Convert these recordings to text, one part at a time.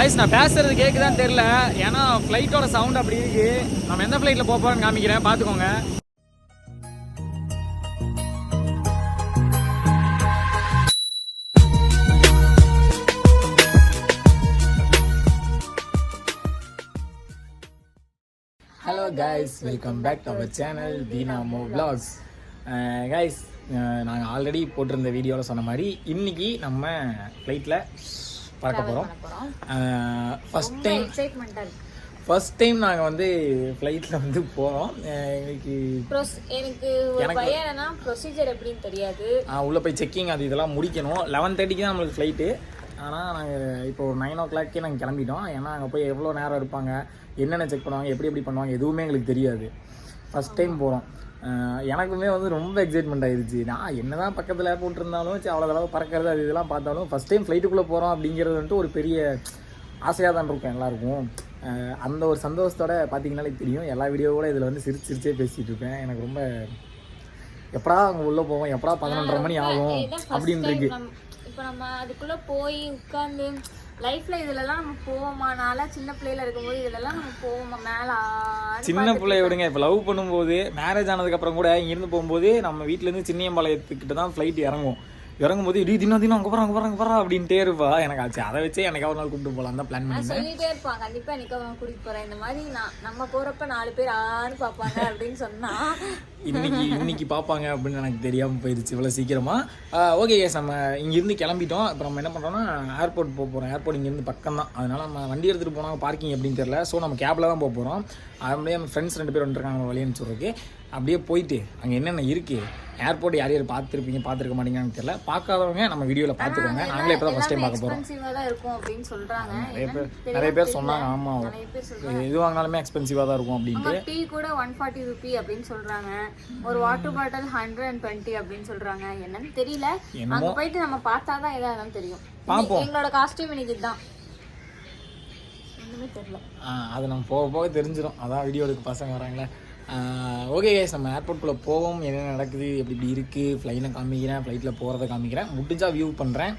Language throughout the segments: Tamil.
கைஸ் நான் பேசுறது கேக்குதான்னு தெரியல, ஏன்னா ஃப்ளைட்டோட சவுண்ட் அப்படி இருக்கு. நம்ம எந்த ஃப்ளைட்ல போக போறோம்னு காமிக்கிறேன், பாத்துக்கோங்க. Hello guys, welcome back to our channel தீனாமோ விலாக்ஸ். கைஸ், நாங்கள் ஆல்ரெடி போட்டிருந்த வீடியோவில் சொன்ன மாதிரி இன்னைக்கு நம்ம ஃப்ளைட்டில் பறக்க போகிறோம். ஃபர்ஸ்ட் டைம் நாங்கள் வந்து ஃப்ளைட்டில் வந்து போகிறோம். எனக்கு ப்ரொசீஜர் எப்படின்னு தெரியாது. உள்ளே போய் செக்கிங் அது இதெல்லாம் முடிக்கணும். 11:30 தான் நம்மளுக்கு ஃப்ளைட்டு. ஆனால் நாங்கள் இப்போ ஒரு 9 o'clock நாங்கள் கிளம்பிட்டோம். ஏன்னா அங்கே போய் எவ்வளோ நேரம் இருப்பாங்க, என்னென்ன செக் பண்ணுவாங்க, எப்படி பண்ணுவாங்க எதுவுமே எங்களுக்கு தெரியாது. ஃபஸ்ட் டைம் போகிறோம். எனக்குமே வந்து ரொம்ப எக்ஸைட்மெண்ட் ஆயிடுச்சு. நான் என்ன தான் பக்கத்தில் ஏர்போர்ட் இருந்தாலும் அவ்வளோ தடவை பறக்கிறது அது இதெல்லாம் பார்த்தாலும் ஃபஸ்ட் டைம் ஃப்ளைட்டுக்குள்ளே போகிறோம் அப்படிங்கிறது வந்துட்டு ஒரு பெரிய ஆசையாக தான் இருக்கும் எல்லாருக்கும். அந்த ஒரு சந்தோஷத்தோட பார்த்தீங்கன்னாலே தெரியும். எல்லா வீடியோவோட இதில் வந்து சிரிச்சே பேசிகிட்டு இருப்பேன். எனக்கு ரொம்ப எப்படா அங்கே உள்ளே போவோம், எப்படா 11:30 மணி ஆகும் அப்படின்னு இருக்கு. இப்போ நம்ம அதுக்குள்ளே போய் உட்காந்து லைஃப்பில் இதிலலாம் நம்ம போவோமா? நான்லாம் சின்ன பிள்ளையில இருக்கும்போது இதிலலாம் நம்ம போவோமா? மேலே சின்ன பிள்ளைய விடுங்க, இப்போ லவ் பண்ணும்போது மேரேஜ் ஆனதுக்கப்புறம் கூட இங்கேருந்து போகும்போது நம்ம வீட்டிலேருந்து சின்னியம்பாளையத்துக்கிட்ட தான் ஃப்ளைட் இறங்கும்போது இடி தினம் அங்கே போகிறா அப்படின்ட்டே இருப்பா. எனக்கு ஆச்சு அதை வச்சே எனக்கு ஒரு நாள் கூப்பிட்டு போகலாம் தான் பிளான் பண்ணி சொல்லிட்டே இருப்பான். கண்டிப்பாக எனக்கு அவன் கூட்டிகிட்டு போகிறேன். இந்த மாதிரி நம்ம போகிறப்ப 4 பேர் ஆன்னு பார்ப்பாங்க அப்படின்னு சொன்னால் இன்னைக்கு பார்ப்பாங்க அப்படின்னு எனக்கு தெரியாமல் போயிடுச்சு இவ்வளோ சீக்கிரமாக. ஓகே கேஸ், நம்ம இங்கேருந்து கிளம்பிட்டோம். இப்போ நம்ம என்ன பண்ணுறோம்னா ஏர்போர்ட் போகிறோம். ஏர்போர்ட் இங்கேருந்து பக்கம் தான், அதனால் நம்ம வண்டி எடுத்துகிட்டு போனால் பார்க்கிங் எப்படின்னு தெரியல. ஸோ நம்ம கேபில் தான் போகிறோம். அப்படியே நம்ம ஃப்ரெண்ட்ஸ் 2 பேர் வந்துருக்காங்க வழி அனுப்பிச்சுட்றதுக்கு. அப்படியே போயிட்டு அங்கே என்னென்ன இருக்குது, ஏர்போர்ட் யார் பார்த்துருக்க மாட்டீங்கன்னு தெரியல. பார்க்காதவங்க நம்ம வீடியோவில் பார்த்துக்கோங்க. நாங்களே இப்போ தான் ஃபஸ்ட் டைம் பார்க்க போகிறோம். நிறைய பேர் சொன்னாங்க. ஆமாம், எது வாங்கினாலுமே எக்ஸ்பென்சிவாக தான் இருக்கும் அப்படின்ட்டு. டீ கூட 140 ரூபி அப்படின்னு சொல்கிறாங்க. ஒரு வாட்டர் பாட்டில் 120 அப்படின்னு சொல்கிறாங்க. என்னன்னு தெரியல. அங்கே போயிட்டு நம்ம பார்த்தா தான் எதாவது தெரியும். பார்ப்போம். எங்களோட காஸ்டியூம் இன்னைக்கு இதுதான். அது நம்ம போக தெரிஞ்சிடும். அதான் வீடியோ எடுக்க பசங்க வராங்களே. ஓகே கைஸ், நம்ம ஏர்போர்ட்குள்ளே போவோம். என்னென்ன நடக்குது, எப்படி இருக்குது, ஃப்ளைட்டை காமிக்கிறேன், ஃப்ளைட்டில் போகிறத காமிக்கிறேன். முடிஞ்சால் வியூ பண்ணுறேன்,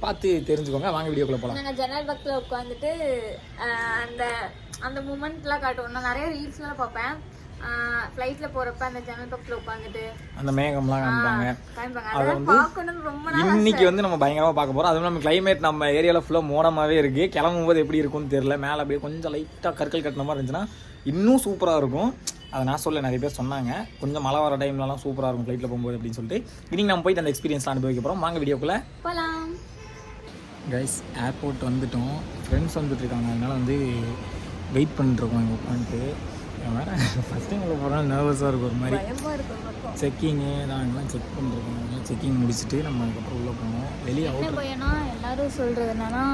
பார்த்து தெரிஞ்சுக்கோங்க. வாங்க வீடியோக்குள்ளே போகலாம். நாங்கள் ஜன்னல் பக்கத்தில் உட்காந்துட்டு அந்த மூமெண்ட்லாம் காட்டுவோம். நான் நிறைய ரீல்ஸ்லாம் பார்ப்பேன். ஃப்ளைட்டில் போகிறப்ப அந்த ஜன்னல் பக்கத்தில் உட்காந்துட்டு அந்த மேகம்லாம் காமிப்பாங்க. அதை வந்து பார்க்கணும்னு ரொம்ப நாள். இன்னைக்கு வந்து நம்ம பயங்கரமாக பார்க்க போகிறோம். அதுவும் நம்ம கிளைமேட் நம்ம ஏரியாவில் ஃபுல்லாக மோடமாகவே இருக்குது. கிளம்பும்போது எப்படி இருக்கும்னு தெரியல. மேலே அப்படியே கொஞ்சம் லைட்டாக கற்கள் கட்டின மாதிரி இருந்துச்சுன்னா இன்னும் சூப்பராக இருக்கும். அதை நான் சொல்ல நிறைய பேர் சொன்னாங்க, கொஞ்சம் மழை வர டைம்லலாம் சூப்பராக இருக்கும் ஃப்ளைட்டில் போகும்போது அப்படின்னு சொல்லிட்டு. இன்னைக்கு நம்ம போயிட்டு அந்த எக்ஸ்பீரியன்ஸ் அனுபவிக்க போகிறோம். வாங்க வீடியோக்குள்ளே போகலாம். கைஸ், ஏர்போர்ட் வந்துட்டோம். ஃப்ரெண்ட்ஸ் வந்துட்டுருக்காங்க, அதனால் வந்து வெயிட் பண்ணிட்டுருக்கோம் இங்கே உட்காந்துட்டு. வேறு ஃபஸ்ட் டைம் உள்ள போகிறோம், நர்வஸாக இருக்கும் ஒரு மாதிரி. செக்கிங்கு நாங்கள்லாம் செக் பண்ணிருக்கோம். செக்கிங் முடிச்சுட்டு நம்ம அதுக்கப்புறம் உள்ளே போனோம். வெளியே அவுட் போயினா எல்லோரும் சொல்கிறது என்னென்னா,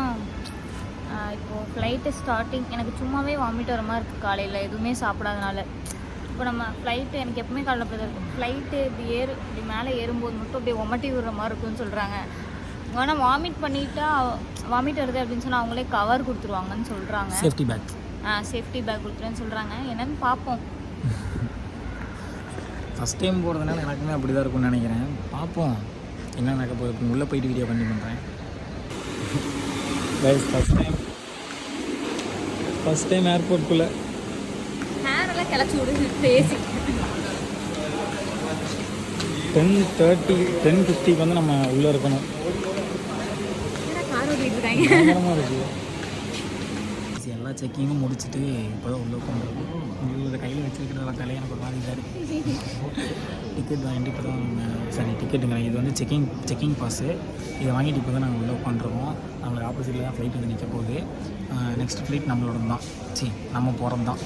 இப்போது ஃப்ளைட்டு ஸ்டார்டிங் எனக்கு சும்மாவே வாமிட் வர மாதிரி இருக்குது காலையில் எதுவுமே சாப்பிடாதனால. இப்போ நம்ம ஃப்ளைட்டு எனக்கு எப்பவுமே காலையில் அப்படி தான் இருக்கும். ஃப்ளைட்டு இப்படி மேலே ஏறும்போது மட்டும் அப்படியே ஒமட்டி விடுற மாதிரி இருக்குன்னு சொல்கிறாங்க. ஆனால் வாமிட் வருது அப்படின்னு சொன்னால் அவங்களே கவர் கொடுத்துருவாங்கன்னு சொல்கிறாங்க. சேஃப்டி பேக் கொடுத்துருன்னு சொல்கிறாங்க. என்னன்னு பார்ப்போம். ஃபஸ்ட் டைம் போகிறதுனால எனக்குமே அப்படி தான் இருக்கும்னு நினைக்கிறேன். பார்ப்போம் என்ன நடக்க போகுது. உள்ளே போயிட்டு வீடியோ பண்ணி பண்ணுறேன். ஃபஸ்ட் டைம் ஏர்போர்ட்குள்ளே ஹேரெல்லாம் கிளச்சி விடுது பேசி. 10:50 வந்து நம்ம உள்ளே இருக்கணும். எல்லா செக்கிங்கும் முடிச்சுட்டு இப்போ தான் உள்ளே உட்காந்துருக்கோம். உங்களோட கையில் வச்சுருக்கிறதெல்லாம் தலையை எனக்கு ஒரு மாதிரி இதாக இருக்குது. டிக்கெட் வாங்கிட்டு இப்போ தான் டிக்கெட்டுங்க இது வந்து செக்கிங் பாஸு. இதை வாங்கிட்டு இப்போ தான் நாங்கள் உள்ளே உட்காந்துருக்கோம். நம்மளுக்கு ஆப்போசிட்டில் தான் ஃப்ளைட் வந்து நிற்க போகுது. நெக்ஸ்ட் ஃப்ளைட் நம்மளோட தான் நம்ம போகிறது தான்.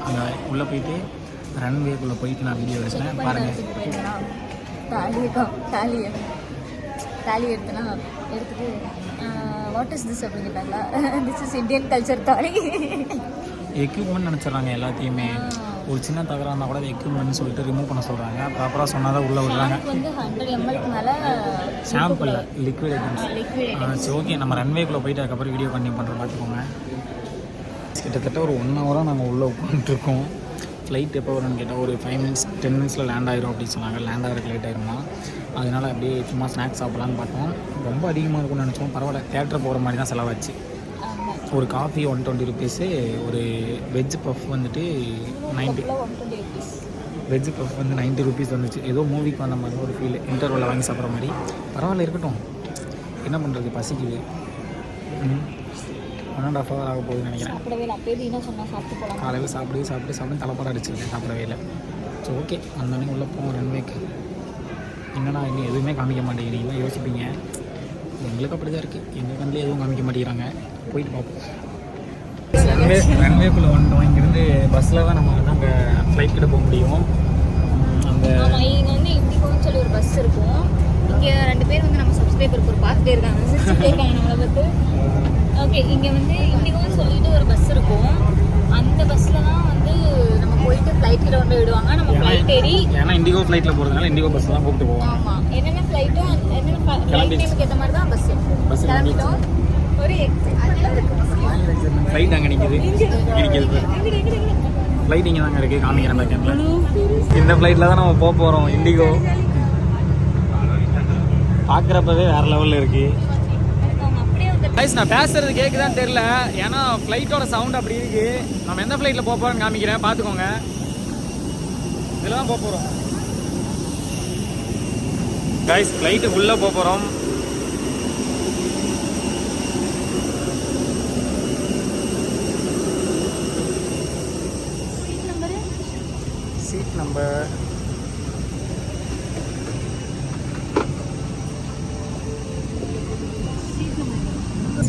அங்கே உள்ளே போயிட்டு ரன்வேக்குள்ளே போயிட்டு நான் வீடியோ எடுக்கிறேன், பாருங்கள். தாலி எடுத்துட்டு வாட் இஸ் திஸ் அப்படின்னு கேட்டாங்களா? திஸ் இஸ் இந்தியன் கல்ச்சர் தாலி. எக்யூப்மெண்ட் நினச்சிட்றாங்க எல்லாத்தையுமே. ஒரு சின்ன தகராக இருந்தால் கூட எக்யூப்மெண்ட்னு சொல்லிட்டு ரிமூவ் பண்ண சொல்கிறாங்க. ப்ராப்பராக சொன்னால் தான் உள்ளே விடுறாங்க. வந்து 100 ml மேலே ஷாம்பிள் லிக்விட் ஐட்டம்ஸ். சரி, ஓகே, நம்ம ரன்வேக்குள்ளே போயிட்டு அதுக்கப்புறம் வீடியோ கண்டினியூ பண்ணுறோம், பார்த்துக்கோங்க. கிட்டத்தட்ட ஒரு 1 hour நாங்கள் உள்ளே உட்காந்துருக்கோம். ஃப்ளைட் எப்போ வரும்னு கேட்டால் ஒரு 5 minutes 10 minutes லேண்ட் ஆயிரும் அப்படின்னு சொன்னாங்க. லேண்ட் ஆகிறதுக்கு லேட் ஆயிருமா, அதனால் அப்படியே சும்மா ஸ்நாக்ஸ் சாப்பிட்லான்னு பார்த்தோம். ரொம்ப அதிகமாக இருக்கும்னு நினச்சோம். பரவாயில்ல, தேட்டர் போகிற மாதிரி தான் செலவாச்சு. ஒரு காஃபி 120 ருபீஸு, ஒரு வெஜ் பஃப் வந்துட்டு 90. 120 rupees. வெஜ் பஃப் வந்து 90 ருபீஸ் வந்துச்சு. ஏதோ மூவிக்கு வந்த மாதிரி ஒரு ஃபீல், இன்டர்வலில் வாங்கி சாப்பிட்ற மாதிரி. பரவாயில்ல, இருக்கட்டும். என்ன பண்ணுறது, பசிக்குது. 1.5 hour ஆக போகுதுன்னு நினைக்கிறேன். சாப்பிடவே இல்லை, அப்படியே என்ன சொன்னால் சாப்பிட்டு போகலாம். காலையில் சாப்பிட்டு தலைப்பாடம் அடிச்சிருக்கேன், சாப்பிடவே இல்லை. ஸோ ஓகே, அந்த அன்னைக்கு உள்ளே போவோம் ரன்வேக்கு. என்னடா இன்னும் எதுவுமே காமிக்க மாட்டேங்கிறீங்களா யோசிப்பீங்க. எங்களுக்கு அப்படி தான் இருக்குது, எங்கள் கண்ணில் எதுவும் காமிக்க மாட்டேங்கிறாங்க. போயிட்டு பார்ப்போம். ரன்வேக்குள்ளே வந்துட்டோம். இங்கேருந்து பஸ்ஸில் தான் நம்ம வந்து அங்கே ஃப்ளைட் கிட்ட போக முடியும். அந்த இங்கே வந்து இண்டிகோன்னு சொல்லி ஒரு பஸ் இருக்கும். இங்கே 2 பேர் வந்து நம்ம சப்ஸ்கிரைபருக்கு ஒரு பார்த்துட்டே இருக்காங்க, சிரிச்சுட்டே இருக்காங்க நம்மளை பார்த்து. ஓகே, இங்கே வந்து இண்டிகோன்னு சொல்லிட்டு ஒரு பஸ் இருக்கும். அந்த பஸ்ஸில் தான் வந்து நம்ம போயிட்டு ஃப்ளைட் கிட்ட கொண்டு விடுவாங்க. நம்ம ஃப்ளைட் ஏறி, ஏன்னா இண்டிகோ ஃப்ளைட்டில் போகிறதுனால இண்டிகோ பஸ் தான் கூப்பிட்டு போவோம். ஆமாம், என்னென்ன ஃப்ளைட்டோ என்னென்ன ஃப்ளைட் டைமுக்கு ஏற்ற மாதிரி தான் பஸ் கிளம்பிட்டோம். ஒரு ஃப்ளைட் அங்கே நிற்கிது, ஃப்ளைட் இங்கே தாங்க இருக்குது, காமிக்கிறேன் பேக்கெட்டில். இந்த ஃப்ளைட்டில் தான் நம்ம போக போகிறோம், இண்டிகோ. பார்க்குறப்பவே வேறு லெவலில் இருக்குது. கைஸ், நான் பேசுறது கேட்குதான்னு தெரில, ஏன்னா ஃப்ளைட்டோட சவுண்ட் அப்படி இருக்குது. நம்ம எந்த ஃப்ளைட்டில் போக போகிறோம்னு காமிக்கிறேன், பார்த்துக்கோங்க. இதில் தான் போக போகிறோம் கைஸ், ஃப்ளைட்டுக்கு உள்ளே போக போகிறோம். சீட் நம்பர்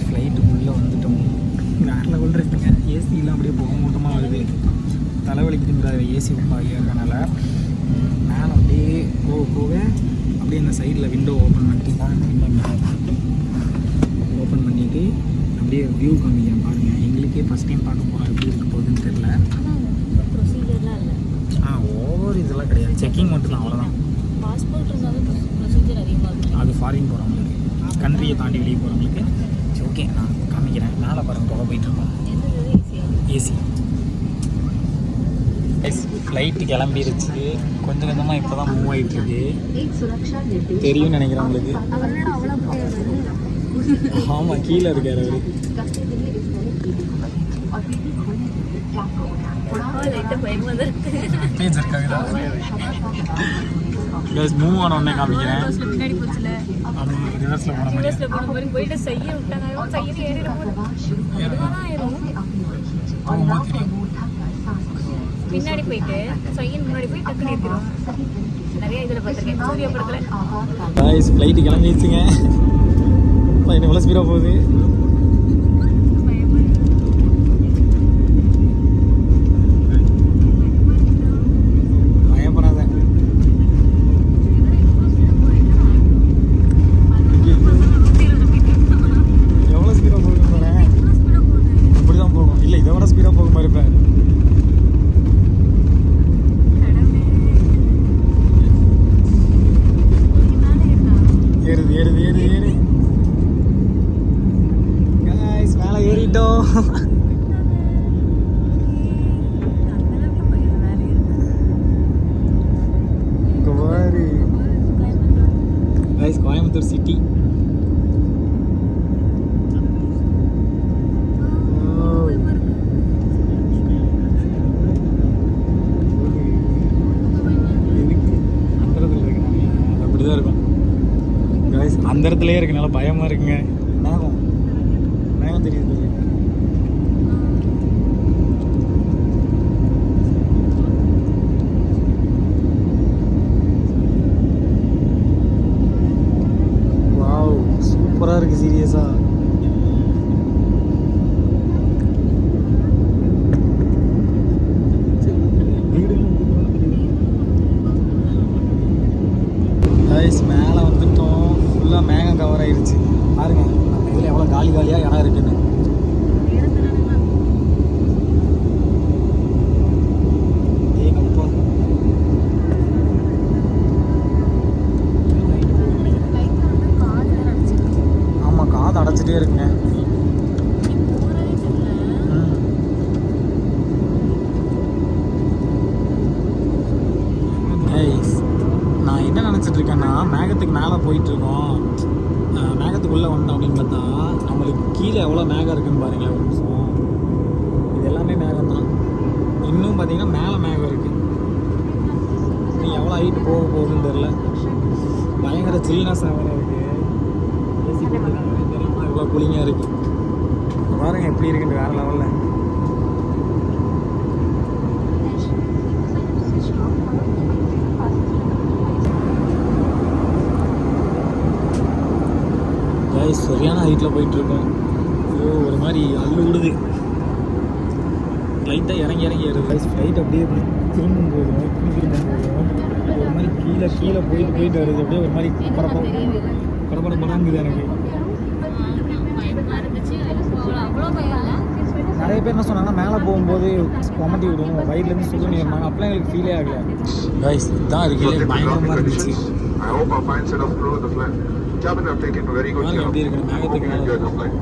ஃப்ளைட்டுக்குள்ளே வந்துட்டோம். வேறு லெவலில் இருக்குங்க. ஏசிலாம் அப்படியே போக மூட்டமாக வருது, தலைவலிக்குதுங்கிற ஏசி ரொம்ப இருக்கனால. மேலே அப்படியே போக அப்படியே அந்த சைடில் விண்டோ ஓப்பன் பண்ணிவிட்டு அப்படியே வியூ காமிக்கிறேன் பாருங்கள். எங்களுக்கே ஃபஸ்ட் டைம் பார்க்க போகிறோம், எப்படி இருக்க போகுதுன்னு தெரில. ப்ரொசீஜர்லாம் இல்லை, ஓவர் இதெல்லாம் கிடையாது, செக்கிங் மட்டும் தான், அவ்வளோதான். பாஸ்போர்ட் இருந்தாலும் ப்ரொசீஜர் அதிகமாக இருக்கும். அது ஃபாரின் போகிறவங்களுக்கு, கண்ட்ரியை தாண்டி வெளியே போகிறவங்களுக்கு. சரி ஓகே, நான் காமிக்கிறேன். மேலே பாருங்கள், புகை போயிட்டுருக்கோம். ஏசி ஃப்ளைட்டு கிளம்பிருச்சு. கொஞ்சம் கொஞ்சமாக இப்போ தான் மூவ் ஆகிட்டுருக்கு. தெரியும்னு நினைக்கிறேன் உங்களுக்கு. ஆமாம், கீழே இருக்கார் அவர். மூவ் ஆன உடனே காமிக்கிறேன். ரிவர்ஸில் போன மாதிரி போயிட்டு செய்ய விட்டாங்க. செய்ய பின்னாடி போயிட்டு செய்யன் முன்னாடி போய் டக்குனு ஏற்றிடும். நிறைய இதில் பார்த்துருக்கேன், சூரிய படத்தில். ஃப்ளைட்டு கிளம்பிடுச்சுங்க. ஃப்ளைட் எவ்வளோ ஸ்பீடாக போகுது. கோயம்புத்தூர் சிட்டி. அப்படிதான் இருக்கும் கைஸ், அந்த இடத்துலயே இருக்கனால பயமா இருக்குங்க. மேகம் மேகம் தெரியுது. சூப்பராக இருக்குது சீரியஸாக. கைஸ், மேலே வந்துட்டோம். ஃபுல்லாக மேகம் கவர் ஆயிடுச்சு. பாருங்க நம்ம இதில் எவ்வளோ காலி காலியாக இடம் இருக்குன்னு. அடைச்சிட்டே இருக்குங்க. நான் என்ன நினச்சிட்டு இருக்கேன்னா, மேகத்துக்கு மேலே போயிட்டுருக்கோம். மேகத்துக்கு மேகத்துக்குள்ளே வந்தோம் அப்படின்னு பார்த்தா நம்மளுக்கு கீழே எவ்வளோ மேகம் இருக்குன்னு பாருங்களேன் ஒரு நிமிஷம். இது எல்லாமே மேகம் தான். இன்னும் பார்த்தீங்கன்னா மேலே மேகம் இருக்குது. நீ எவ்வளோ ஹைட்டு போக போகுதுன்னு தெரில. பயங்கர சில்னஸ் வேறு இருக்குது. ஏசி தெரியுமா எவ்வளோ கூலிங்காக இருக்குது. பாருங்க எப்படி இருக்குன்னு வேறு லெவலில். சரியான ஹைட்டில் போயிட்டுருக்கோம். ஐயோ ஒரு மாதிரி அள்ளு விடுது. லைட்டாக இறங்கி ஏறுது. ஃப்ளைட் அப்படியே திரும்பும் போதும் ஒரு மாதிரி கீழே போயிட்டு வருது. அப்படியே ஒரு மாதிரி படபடங்குது எனக்கு. நிறைய பேர் என்ன சொன்னாங்கன்னா மேலே போகும்போது கொமட்டி விடும், வயிறுலேருந்து சுடுன்னு இருந்தாங்க. அப்பெல்லாம் எங்களுக்கு ஃபீலே ஆகலை. கைஸ் இதுதான் இருக்கே பயங்கரமாக இருந்துச்சு. Cabin have taken very good care of you enjoy the flight.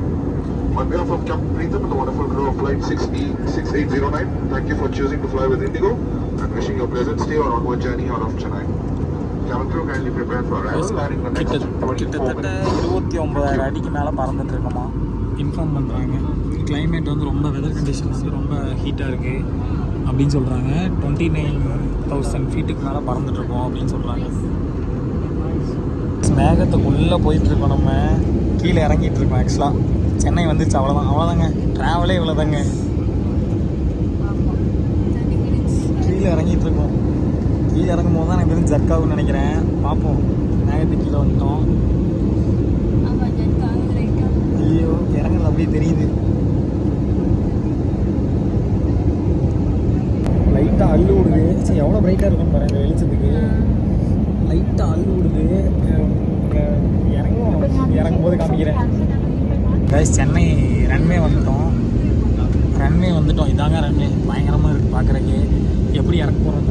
On behalf of Captain Preetham and the wonderful crew of flight 66809, thank you for choosing to fly with Indigo and wishing you a pleasant stay on onward journey out of Chennai. Cabin crew kindly prepare for arrival landing the next 24 minutes. 29,000 அடிக்கு மேலே பறந்துட்டு இருக்கோமா இன்ஃபார்ம் பண்ணுறாங்க. கிளைமேட் வந்து ரொம்ப வெதர் கண்டிஷன் வந்து ரொம்ப ஹீட்டாக இருக்குது அப்படின்னு சொல்கிறாங்க. 29,000 ஃபீட்டுக்கு மேலே பறந்துட்டுருக்கோம் அப்படின்னு சொல்கிறாங்க. மேகத்துக்குள்ளே போயிட்டுருக்கோம். நம்ம கீழே இறங்கிட்டுருக்கோம். ஆக்சுவலாக சென்னை வந்துச்சு. அவ்வளோதாங்க ட்ராவலே இவ்வளோதாங்க. கீழே இறங்கிட்டுருக்கோம். கீழே இறங்கும் போது தான் எனக்கு தெரிஞ்சு ஜர்க் ஆகும்னு நினைக்கிறேன். பார்ப்போம். மேகத்துக்கு கீழே வந்துட்டோம். ஐயோ இறங்குறது அப்படியே தெரியுது. லைட்டாக அள்ளு விடுது. சரி எவ்வளோ பிரைட்டாக இருக்குன்னு பாருங்க இந்த வெளிச்சத்துக்கு. லைட்டாக அள்ளு விடுது. இறங்கும்போது காமிக்கிறேன். கைஸ் சென்னை ரன்வே வந்துட்டோம். இதாங்க ரன்வே. பயங்கரமாக இருக்குது பார்க்குறக்கு. எப்படி இறக்க போகிறோம்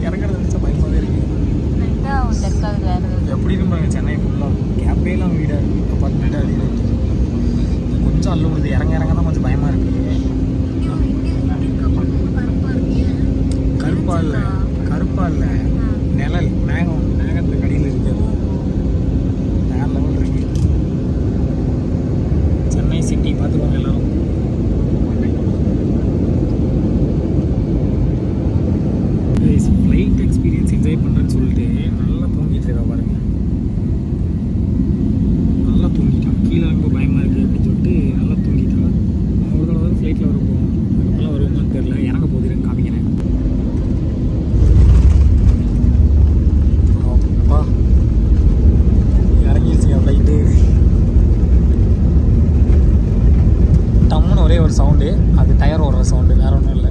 இறங்குறது நினச்சா பயமாகவே இருக்குது. எப்படி இருப்பாங்க சென்னை ஃபுல்லாக கேப்பேலாம் வீடாக இருக்குது. அப்பார்ட்மெண்ட்டாக இருக்குது. கொஞ்சம் அள்ளு விடுது. இறங்க தான் கொஞ்சம் பயமாக இருக்குது. கருப்பா இல்லை நிழல் மேகத்துக்கு அடியில் இருக்குது. வேறு லெவல் இருக்கு. சென்னை சிட்டி பார்த்துக்கோங்க எல்லாரும். ஃப்ளைட் எக்ஸ்பீரியன்ஸ் என்ஜாய் பண்ணுறேன்னு சொல்லிட்டு நல்லா தூங்கிட்டு இருக்கா பாருங்க. நல்லா தூங்கிட்டான். கீழே ரொம்ப பயமாக இருக்குது அப்படின்னு சொல்லிட்டு நல்லா தூங்கிட்டான். ஒரு தடவை ஃப்ளைட்டில் வருவோம். அதுக்கப்புறம் வருவோம்னு தெரியல. இறங்க போகுதுன்னு காமிக்கிறேன். இறங்கிடுச்சுங்க ஃப்ளைட்டு. டம்முன்னு ஒரே ஒரு சவுண்டு. அது டயர் ஓடுற சவுண்டு, வேற ஒன்றும் இல்லை.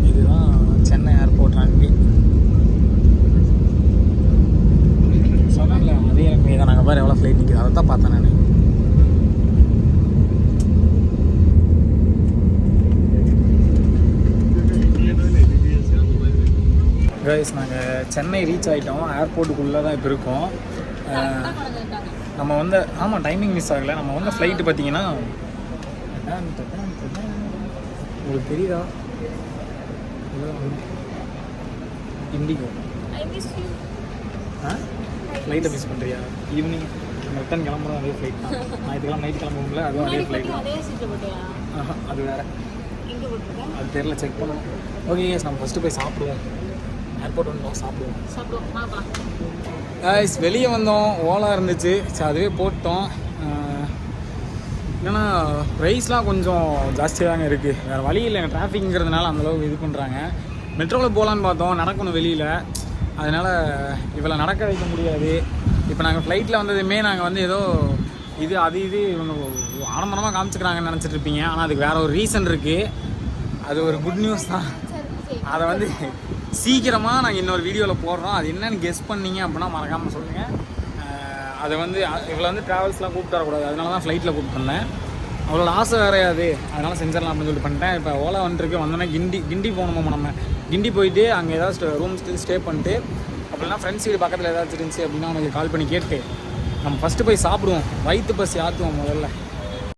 இதுதான் சென்னை ஏர்போர்ட் ரன்வே. சொன்னல அதே ரன்வே தான். நாங்கள் பாரு எவ்வளோ ஃப்ளைட் நிற்கிது. அதை தான் பார்த்தேன் நான். கைஸ் நாங்கள் சென்னை ரீச் ஆகிட்டோம். ஏர்போர்ட்டுக்குள்ளே தான் இப்போ இருக்கோம். நம்ம வந்து ஆமாம் டைமிங் மிஸ் ஆகலை. நம்ம வந்து ஃப்ளைட்டு பார்த்தீங்கன்னா உங்களுக்கு தெரியுதா? இண்டிகோ. ஃப்ளைட்டை மிஸ் பண்ணுறியா? ஈவினிங் ரிட்டன் கிளம்புறோம். அதே ஃப்ளைட் தான். ஞாயிற்றுக்கிழமை நைட்டு கிளம்புவோம்ல, அதுவும் அதே ஃப்ளைட் தான். அது வேறு. அது தெரியல, செக் பண்ணுவோம். ஓகே கேஸ் நம்ம ஃபஸ்ட்டு போய் சாப்பிடுவோம். ஏர்போர்ட் வந்தோம், சாப்பிடுவோம். கைஸ் வெளியே வந்தோம். ஓலா இருந்துச்சு. சரி அதுவே போட்டோம். என்னென்னா ப்ரைஸ்லாம் கொஞ்சம் ஜாஸ்தியாக தாங்க இருக்குது. வேறு வழி இல்லை. டிராஃபிக்ங்கிறதுனால அந்தளவுக்கு இது பண்ணுறாங்க. மெட்ரோவில் போகலான்னு பார்த்தோம். நடக்கணும் வெளியில். அதனால் இவ்வளோ நடக்க வைக்க முடியாது. இப்போ நாங்கள் ஃப்ளைட்டில் வந்ததுமே நாங்கள் வந்து ஏதோ இது இவங்க ஆடம்பரமாக காமிச்சிக்கிறாங்கன்னு நினச்சிட்டு இருப்பீங்க. ஆனால் அதுக்கு வேறு ஒரு ரீசன் இருக்குது. அது ஒரு குட் நியூஸ் தான். அதை வந்து சீக்கிரமாக நாங்கள் இன்னொரு வீடியோவில் போடுறோம். அது என்னென்னு கெஸ் பண்ணிங்க அப்படின்னா மறக்காமல் சொல்லுங்கள். அதை வந்து இவ்வளோ வந்து ட்ராவல்ஸ்லாம் கூப்பிட்டு வரக்கூடாது. அதனால தான் ஃப்ளைட்டில் கூப்பிட்டு வந்தேன். அவ்வளோ ஆசை வேறையாது. அதனால் செஞ்சிடலாம் அப்படின்னு சொல்லிட்டு பண்ணிட்டேன். இப்போ ஓலா வந்துருக்கு. வந்தோன்னே கிண்டி போகணுமா நம்ம. கிண்டி போயிட்டு அங்கே ஏதாவது ரூம் ஸ்டே பண்ணிட்டு அப்படின்னா ஃப்ரெண்ட்ஸ் வீடு பக்கத்தில் ஏதாச்சும் இருந்துச்சு அப்படின்னா அவங்களுக்கு கால் பண்ணி கேட்டு நம்ம ஃபஸ்ட்டு போய் சாப்பிடுவோம். வயிற்று பசி ஆற்றுவோம் முதல்ல.